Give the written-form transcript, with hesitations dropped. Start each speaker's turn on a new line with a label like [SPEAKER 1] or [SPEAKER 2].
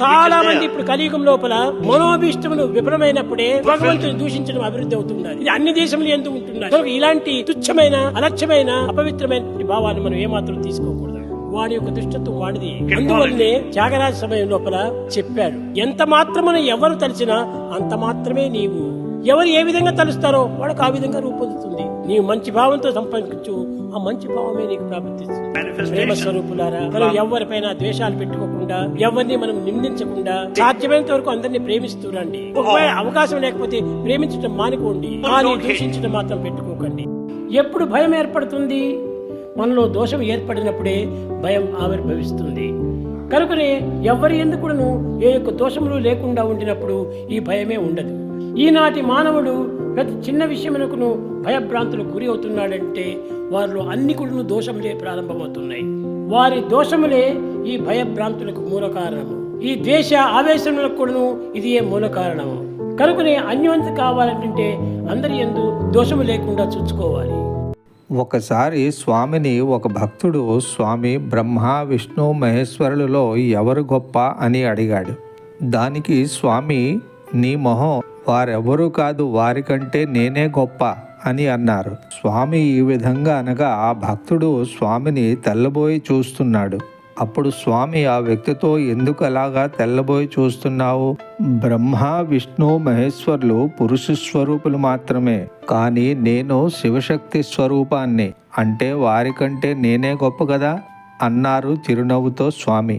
[SPEAKER 1] చాలా మంది ఇప్పుడు కలియుగం లోపల మనోభీష్టములు విఫలమైనప్పుడే భగవంతుని దూషించడం అభివృద్ధి అవుతున్నారు. ఇది అన్ని దేశములు ఎందుకు ఉంటున్నారు. ఇలాంటి తుచ్చమైన అలక్ష్యమైన అపవిత్రమైన భావాన్ని మనం ఏమాత్రం తీసుకోకూడదు. వాడి యొక్క దుష్టత్వం వాడిది. అందువల్లనే త్యాగరాజ సమయం లోపల చెప్పాడు, ఎంత మాత్రమున ఎవరు తలిచినా అంత మాత్రమే నీవు. ఎవరు ఏ విధంగా తలుస్తారో వాళ్ళకి ఆ విధంగా రూపొందుతుంది. నీవు మంచి భావంతో సంపాదించు, ఆ మంచి భావమే నీకు ప్రాప్తిస్తుంది. ప్రేమ స్వరూపులారా, మనం ఎవరిపైన ద్వేషాలు పెట్టుకోకుండా, ఎవరిని మనం నిందించకుండా సాధ్యమైనంత వరకు అందరినీ ప్రేమిస్తూ రండి. ఒకవేళ అవకాశం లేకపోతే ప్రేమించడం మానుకోండి, కానీ దూషించడం మాత్రం పెట్టుకోకండి. ఎప్పుడు భయం ఏర్పడుతుంది? మనలో దోషం ఏర్పడినప్పుడే భయం ఆవిర్భవిస్తుంది. కనుకనే ఎవరి ఎందుకును ఏ యొక్క దోషములు లేకుండా ఉండినప్పుడు ఈ భయమే ఉండదు. ఈనాటి మానవుడు ప్రతి చిన్న విషయమునకును భయభ్రాంతులకు గురి అవుతున్నాడంటే వారిలో అన్ని కూడా దోషములే ప్రారంభమవుతున్నాయి. వారి దోషములే ఈ భయభ్రాంతులకు మూల కారణము. ఈ ద్వేష ఆవేశములకు కూడాను ఇది మూల కారణము. కనుకనే అన్యోన్యత కావాలంటే అందరి యందు దోషము లేకుండా చూసుకోవాలి.
[SPEAKER 2] ఒకసారి స్వామిని ఒక భక్తుడు, స్వామి, బ్రహ్మ విష్ణు మహేశ్వరులలో ఎవరు గొప్ప అని అడిగాడు. దానికి స్వామి, నీ మొహం, వారెవరూ కాదు, వారికంటే నేనే గొప్ప అని అన్నారు. స్వామి ఈ విధంగా అనగా ఆ భక్తుడు స్వామిని తెల్లబోయి చూస్తున్నాడు. అప్పుడు స్వామి ఆ వ్యక్తితో, ఎందుకు అలాగా తెల్లబోయి చూస్తున్నావు? బ్రహ్మ విష్ణు మహేశ్వరులు పురుష స్వరూపులు మాత్రమే, కానీ నేను శివశక్తి స్వరూపాన్ని, అంటే వారికంటే నేనే గొప్ప కదా అన్నారు చిరునవ్వుతో స్వామి.